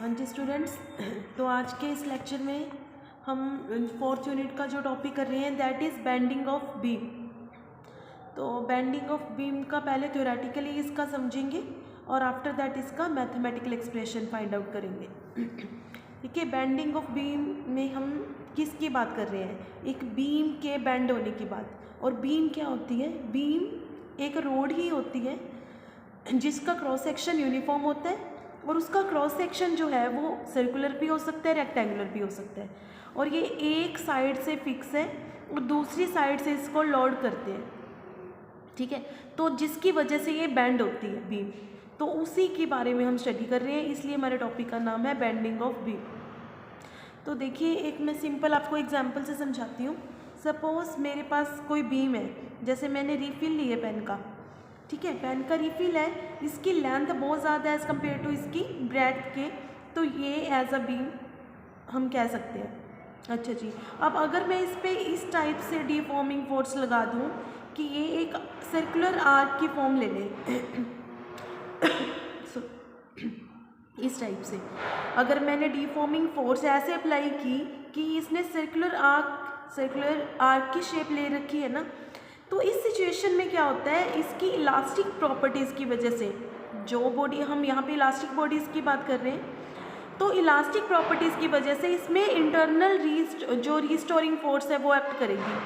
हाँ जी स्टूडेंट्स, तो आज के इस लेक्चर में हम फोर्थ यूनिट का जो टॉपिक कर रहे हैं that is bending of beam. तो बेंडिंग ऑफ बीम का पहले थ्योरेटिकली इसका समझेंगे और आफ्टर दैट इसका मैथमेटिकल एक्सप्रेशन फाइंड आउट करेंगे। ठीक है, बेंडिंग ऑफ बीम में हम किसकी बात कर रहे हैं? एक बीम के बेंड होने की बात। और बीम क्या होती है? बीम एक रोड ही होती है जिसका क्रॉस सेक्शन यूनिफॉर्म होता है और उसका क्रॉस सेक्शन जो है वो सर्कुलर भी हो सकता है, रेक्टेंगुलर भी हो सकता है, और ये एक साइड से फिक्स है और दूसरी साइड से इसको लोड करते हैं। ठीक है, तो जिसकी वजह से ये बेंड होती है बीम, तो उसी के बारे में हम स्टडी कर रहे हैं, इसलिए हमारे टॉपिक का नाम है बेंडिंग ऑफ बीम। तो देखिए, एक मैं सिंपल आपको एग्जांपल से समझाती हूँ। सपोज मेरे पास कोई बीम है, जैसे मैंने रिफिल ली है पेन का। ठीक है, पेन का रिफिल है, इसकी लेंथ बहुत ज़्यादा है एज़ कम्पेयर टू इसकी ब्रेड्थ के, तो ये एज अ बीम हम कह सकते हैं। अच्छा जी, अब अगर मैं इस पे इस टाइप से डिफॉर्मिंग फोर्स लगा दूँ कि ये एक सर्कुलर आर्क की फॉर्म ले ले इस टाइप से अगर मैंने डिफॉर्मिंग फोर्स ऐसे अप्लाई की कि इसने सर्कुलर आर्क की शेप ले रखी है ना, तो इस सिचुएशन में क्या होता है, इसकी इलास्टिक प्रॉपर्टीज़ की वजह से, जो बॉडी हम यहाँ पे इलास्टिक बॉडीज़ की बात कर रहे हैं, तो इलास्टिक प्रॉपर्टीज़ की वजह से इसमें इंटरनल जो रीस्टोरिंग फोर्स है वो एक्ट करेगी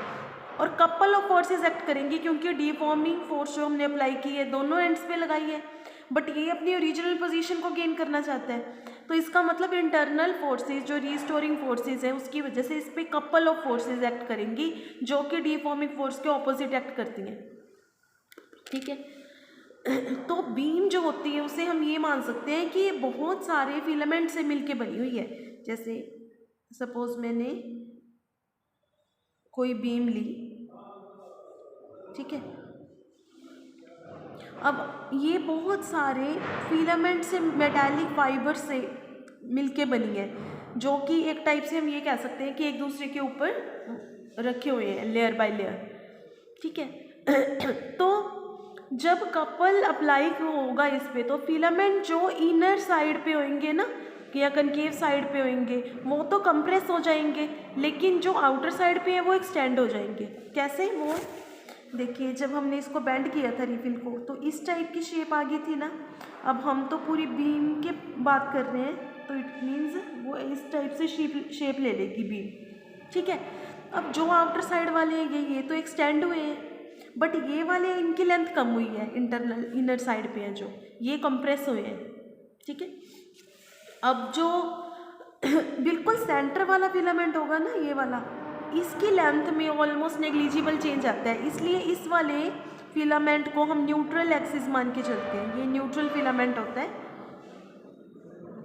और कपल ऑफ फोर्सेस एक्ट करेंगी, क्योंकि डिफॉर्मिंग फोर्स जो हमने अप्लाई की है दोनों एंड्स पे लगाई है, बट ये अपनी ओरिजिनल पोजीशन को गेन करना चाहता है। तो इसका मतलब इंटरनल फोर्सेस जो रीस्टोरिंग फोर्सेस है उसकी वजह से इस पर कपल ऑफ फोर्सेस एक्ट करेंगी जो कि डिफॉर्मिंग फोर्स के ऑपोजिट एक्ट करती हैं। ठीक है, तो बीम जो होती है उसे हम ये मान सकते हैं कि ये बहुत सारे फिलामेंट से मिलके बनी हुई है। जैसे सपोज मैंने कोई बीम ली, ठीक है, अब ये बहुत सारे फिलामेंट से, मेटालिक फाइबर से मिलके बनी है, जो कि एक टाइप से हम ये कह सकते हैं कि एक दूसरे के ऊपर रखे हुए हैं लेयर बाय लेयर। ठीक है तो जब कपल अप्लाई होगा इस पे, तो फिलामेंट जो इनर साइड पे होंगे ना या कनकेव साइड पे होंगे वो तो कंप्रेस हो जाएंगे, लेकिन जो आउटर साइड पे है वो एक्सटेंड हो जाएंगे। कैसे? वो देखिए, जब हमने इसको बेंड किया था रिफिल को तो इस टाइप की शेप आ गई थी ना। अब हम तो पूरी बीम की बात कर रहे हैं, तो इट मीन्स वो इस टाइप से शेप ले लेगी बीम। ठीक है, अब जो आउटर साइड वाले हैं ये तो एक्सटेंड हुए हैं, बट ये वाले इनकी लेंथ कम हुई है, इंटरनल इनर साइड पे है जो, ये कंप्रेस हुए हैं। ठीक है, अब जो बिल्कुल सेंटर वाला फिलामेंट होगा ना, ये वाला, इसकी लेंथ में ऑलमोस्ट नेग्लिजिबल चेंज आता है, इसलिए इस वाले फिलामेंट को हम न्यूट्रल एक्सिस मान के चलते हैं। ये न्यूट्रल फिलामेंट होता है,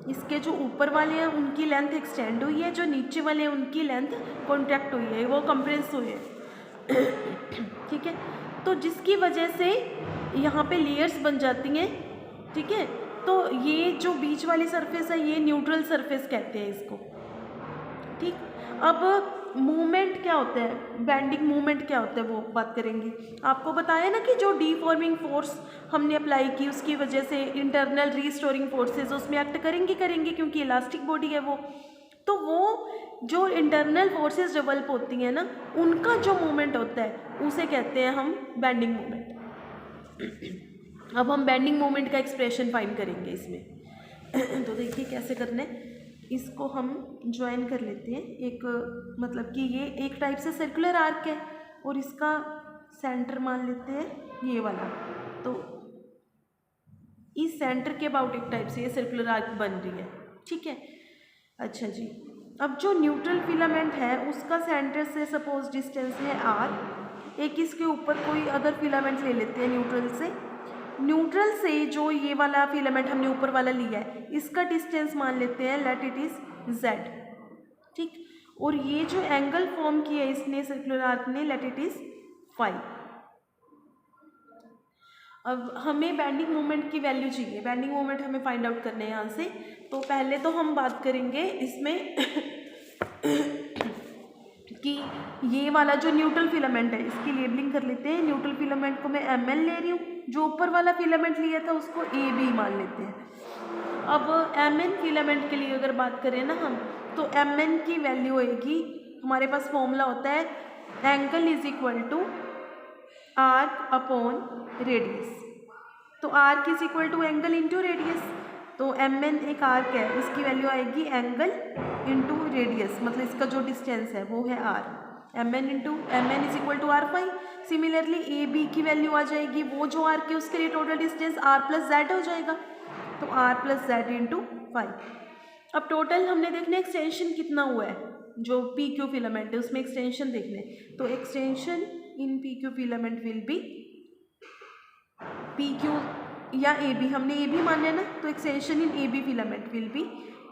इसके जो ऊपर वाले हैं उनकी लेंथ एक्सटेंड हुई है, जो नीचे वाले हैं उनकी लेंथ कॉन्ट्रैक्ट हुई है, वो कंप्रेस हुए हैं। ठीक है, तो जिसकी वजह से यहाँ पे लेयर्स बन जाती हैं। ठीक है, तो ये जो बीच वाली सरफेस है ये न्यूट्रल सरफेस कहते हैं इसको। ठीक, अब मूवमेंट क्या होता है, बेंडिंग मूवमेंट क्या होता है वो बात करेंगे। आपको बताया ना कि जो डीफॉर्मिंग फोर्स हमने अप्लाई की उसकी वजह से इंटरनल रीस्टोरिंग फोर्सेस उसमें एक्ट करेंगी क्योंकि इलास्टिक बॉडी है वो। तो वो जो इंटरनल फोर्सेस डेवलप होती हैं ना, उनका जो मूवमेंट होता है उसे कहते हैं हम बेंडिंग मूवमेंट। अब हम बेंडिंग मूवमेंट का एक्सप्रेशन फाइंड करेंगे इसमें। तो देखिए कैसे करना है, इसको हम ज्वाइन कर लेते हैं। एक मतलब कि ये एक टाइप से सर्कुलर आर्क है और इसका सेंटर मान लेते हैं ये वाला, तो इस सेंटर के अबाउट एक टाइप से ये सर्कुलर आर्क बन रही है। ठीक है, अच्छा जी, अब जो न्यूट्रल फिलामेंट है उसका सेंटर से सपोज डिस्टेंस है r, एक इसके ऊपर कोई अदर फिलामेंट ले लेते हैं न्यूट्रल से जो ये वाला फिलामेंट हमने ऊपर वाला लिया है इसका डिस्टेंस मान लेते हैं, लेट इट इज z। ठीक, और ये जो एंगल फॉर्म किया है इसने सर्कुलर आर्क ने, लेट इट इज फाई। अब हमें बेंडिंग मोमेंट की वैल्यू चाहिए, बेंडिंग मोमेंट हमें फाइंड आउट करना है यहाँ से। तो पहले तो हम बात करेंगे इसमें कि ये वाला जो न्यूट्रल फिलामेंट है इसकी लेबलिंग कर लेते हैं। न्यूट्रल फिलामेंट को मैं Mn ले रही हूँ, जो ऊपर वाला फिलामेंट लिया था उसको AB मान लेते हैं। अब Mn फिलामेंट के लिए अगर बात करें ना हम, तो Mn की वैल्यू होएगी, हमारे पास फॉर्मूला होता है angle is equal to arc upon radius. तो arc is equal to angle into radius, तो Mn एक आर्क है, इसकी वैल्यू आएगी एंगल इंटू रेडियस, मतलब इसका जो डिस्टेंस है वो है r, Mn is equal to r phi. Similarly AB की वैल्यू आ जाएगी, वो जो आर्क है उसके लिए total distance r plus z हो जाएगा, तो r plus z into phi. अब टोटल हमने देखना एक्सटेंशन कितना हुआ है, जो PQ फिलामेंट है उसमें एक्सटेंशन देखने, तो extension in PQ filament will be PQ या AB, हमने AB माना है ना, तो extension in AB filament will be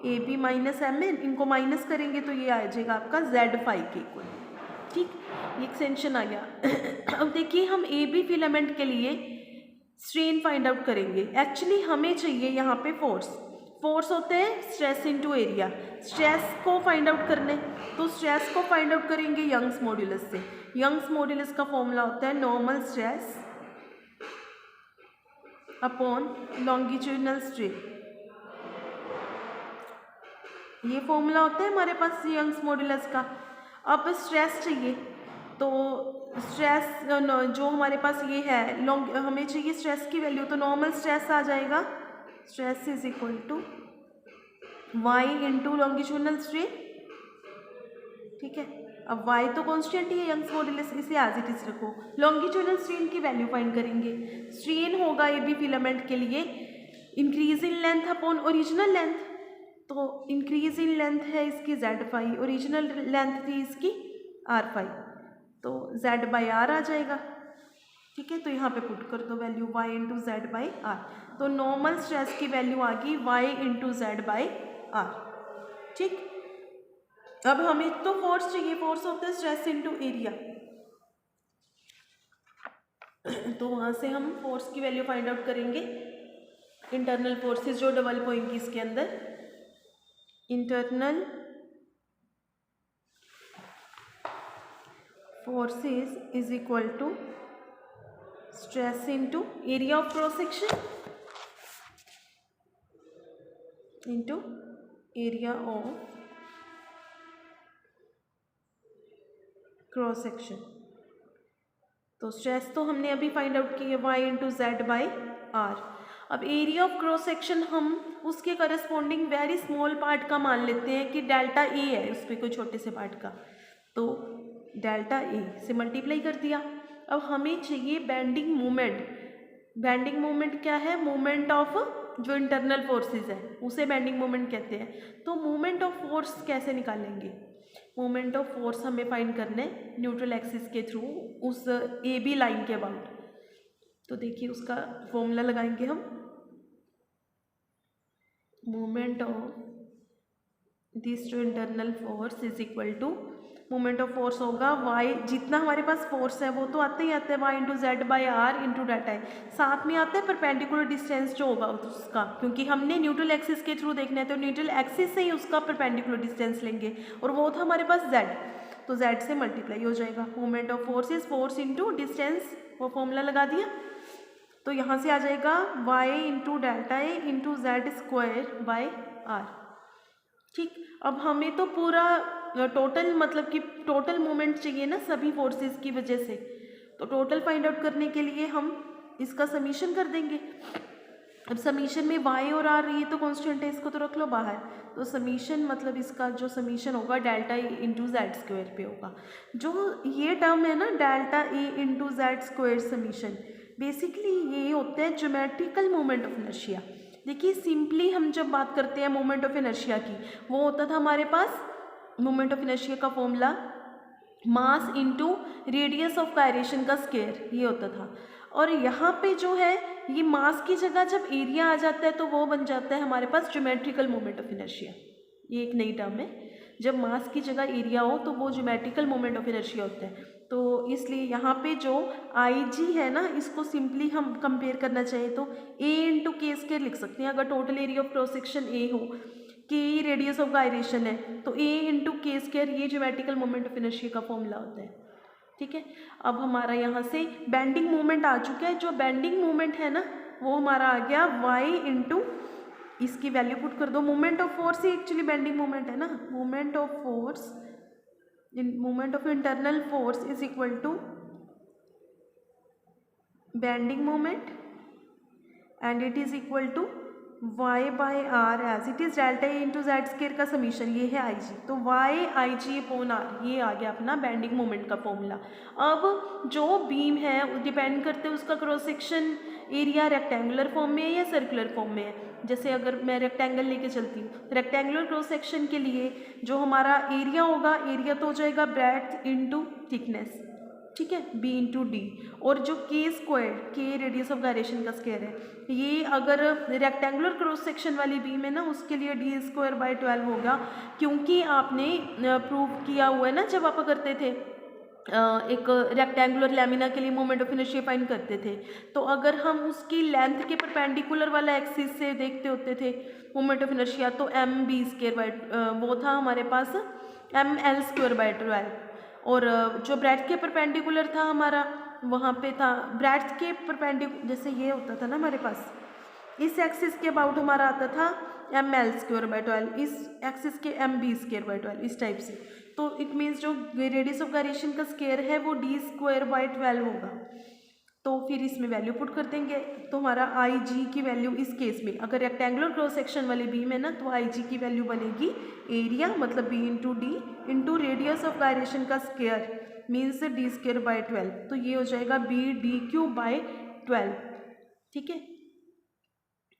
AB minus Mn, इनको माइनस करेंगे तो ये आ जाएगा आपका Z फाई के इक्वल। ठीक, ये एक्सटेंशन आ गया। अब देखिए हम AB फिलामेंट के लिए स्ट्रेन फाइंड आउट करेंगे। एक्चुअली हमें चाहिए यहाँ पे फोर्स होते हैं स्ट्रेस इनटू एरिया, स्ट्रेस को फाइंड आउट करने, तो स्ट्रेस को फाइंड आउट करेंगे यंग्स मॉड्यूलस से। यंग्स मॉड्यूलस का फॉर्मूला होता है normal stress upon longitudinal strain, ये फॉर्मूला होता है हमारे पास यंग्स मॉड्यूलस का। अब स्ट्रेस चाहिए, तो स्ट्रेस जो हमारे पास ये है हमें चाहिए स्ट्रेस की वैल्यू, तो नॉर्मल स्ट्रेस आ जाएगा, stress is equal to Y into longitudinal strain. ठीक है, अब y तो कॉन्स्टेंट ही है यंग्स मॉड्यूलस, इसे एज इट इज रखो। लॉन्गिट्यूडनल स्ट्रेन की वैल्यू फाइंड करेंगे। स्ट्रेन होगा AB फिलामेंट के लिए increase in length upon original length, तो इंक्रीज इन लेंथ है इसकी Z फाई, ओरिजिनल लेंथ थी इसकी R फाई, तो Z बाई R आ जाएगा। ठीक है, तो यहाँ पे पुट कर दो value y into z by R, तो नॉर्मल स्ट्रेस की वैल्यू आ गई y into z by R. ठीक, अब हमें तो फोर्स चाहिए, फोर्स होता है स्ट्रेस इनटू एरिया, तो वहां से हम फोर्स की वैल्यू फाइंड आउट करेंगे। इंटरनल फोर्सेस जो डबल पॉइंट की इसके अंदर, internal forces is equal to stress into area of cross section into area of cross section. तो स्ट्रेस तो हमने अभी फाइंड आउट की है y into z by R. अब एरिया ऑफ क्रॉस सेक्शन हम उसके करस्पॉन्डिंग वेरी स्मॉल पार्ट का मान लेते हैं कि डेल्टा ए है उस पर कोई छोटे से पार्ट का, तो डेल्टा ए से मल्टीप्लाई कर दिया। अब हमें चाहिए बेंडिंग मोमेंट। बेंडिंग मोमेंट क्या है? मोमेंट ऑफ जो इंटरनल फोर्सेस है उसे बेंडिंग मोमेंट कहते हैं। तो मोमेंट ऑफ फोर्स कैसे निकालेंगे? मोमेंट ऑफ फोर्स हमें फाइंड करना है न्यूट्रल एक्सिस के थ्रू उस ए बी लाइन के अबाउट। तो देखिए उसका फॉर्मूला लगाएंगे हम, moment of this to internal force is equal to moment of force होगा y, जितना हमारे पास फोर्स है वो तो आते ही आते हैं y into z by R into delta है, साथ में आता है परपेंडिकुलर डिस्टेंस जो होगा उसका, क्योंकि हमने न्यूट्रल एक्सिस के थ्रू देखना है तो न्यूट्रल एक्सिस से ही उसका परपेंडिकुलर डिस्टेंस लेंगे और वो था हमारे पास z, तो z से मल्टीप्लाई हो जाएगा। Moment of force is force into distance, वो फॉर्मूला लगा दिया तो यहाँ से आ जाएगा y into delta A into Z square by R. ठीक, अब हमें तो पूरा टोटल मतलब कि टोटल मोमेंट चाहिए ना सभी फोर्सेस की वजह से, तो टोटल फाइंड आउट करने के लिए हम इसका समीशन कर देंगे। अब समीशन में y और r ये तो कांस्टेंट है, इसको तो रख लो बाहर, तो समीशन मतलब इसका जो समीशन होगा delta A into Z square पे होगा। जो ये टर्म है ना delta A into Z square summation, basically ये होता है ज्योमेट्रिकल मोमेंट ऑफ इनर्शिया। देखिए सिंपली हम जब बात करते हैं मोमेंट ऑफ इनर्शिया की, वो होता था हमारे पास मोमेंट ऑफ इनर्शिया का formula mass into radius of gyration का स्क्वायर, ये होता था। और यहाँ पे जो है ये मास की जगह जब एरिया आ जाता है तो वो बन जाता है हमारे पास ज्योमेट्रिकल मोमेंट ऑफ इनर्शिया। ये एक नई टर्म है, जब मास की जगह एरिया हो तो वो ज्योमेट्रिकल मोमेंट ऑफ इनर्शिया होता है। तो इसलिए यहाँ पे जो IG है ना, इसको सिंपली हम कंपेयर करना चाहिए तो A इंटू के स्क्वायर लिख सकते हैं। अगर total area of cross section A हो के रेडियस ऑफ गायरेशन है, तो ए इंटू के स्क्वायर ये ज्योमेट्रिकल मोमेंट ऑफ इनर्शिया का फॉर्मूला होता है। ठीक है, अब हमारा यहाँ से बेंडिंग मोमेंट आ चुका है। जो बेंडिंग मोमेंट है ना वो हमारा आ गया y इंटू, इसकी वैल्यू पुट कर दो। मोमेंट ऑफ फोर्स ही एक्चुअली बेंडिंग मोमेंट है ना, moment of force, moment of internal force is equal to bending moment and it is equal to y by R as it is delta A into z square का summation, ये है IG, तो y IG upon are, ये आ गया अपना bending moment का formula. अब जो बीम है वो डिपेंड करते हैं उसका cross section area rectangular form में है या सर्कुलर फॉर्म में है। जैसे अगर मैं रेक्टेंगल लेके चलती हूँ, रेक्टेंगुलर क्रॉस सेक्शन के लिए जो हमारा एरिया होगा, एरिया तो हो जाएगा ब्रेड्थ इंटू थिकनेस, ठीक है, b इंटू डी। और जो के स्क्वायर, के रेडियस ऑफ गायरेशन का स्क्वायर है, ये अगर रेक्टेंगुलर क्रॉस सेक्शन वाली बीम है ना उसके लिए डी स्क्वायर बाई 12 होगा, क्योंकि आपने प्रूव किया हुआ है ना जब आप करते थे एक रेक्टेंगुलर लैमिना के लिए मोमेंट ऑफ इनर्शिया फाइंड करते थे, तो अगर हम उसकी लेंथ के परपेंडिकुलर वाला एक्सिस से देखते होते थे मोमेंट ऑफ इनर्शिया, तो एम बी स्क्वायर बाई वो था हमारे पास एम एल स्क्वायर बाई 12, और जो ब्रेड्थ के परपेंडिकुलर था हमारा वहाँ पे था ब्रेड्थ के परपेंडिकुलर, जैसे ये होता था ना हमारे पास इस एक्सिस के अबाउट हमारा आता था एम एल स्क्वायर बाई 12, इस एक्सिस के एम बी स्क्वायर बाई 12, इस टाइप से। तो इट मीन्स जो रेडियस ऑफ गायरेशन का स्क्वायर है वो डी स्क्वायर बाई 12 होगा। तो फिर इसमें वैल्यू पुट कर देंगे, तो हमारा आई जी की वैल्यू इस केस में अगर रेक्टेंगुलर क्रॉस सेक्शन वाली बीम है ना तो आई जी की वैल्यू बनेगी एरिया मतलब B into D into radius of gyration का square means D square by 12, तो ये हो जाएगा बी डी क्यू बाई 12। ठीक है,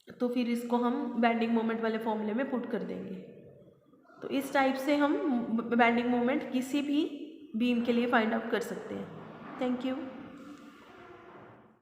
तो फिर इसको हम बेंडिंग मोमेंट वाले फॉर्मूले में पुट कर देंगे। तो इस टाइप से हम बेंडिंग मोमेंट किसी भी बीम के लिए फाइंड आउट कर सकते हैं। Thank you.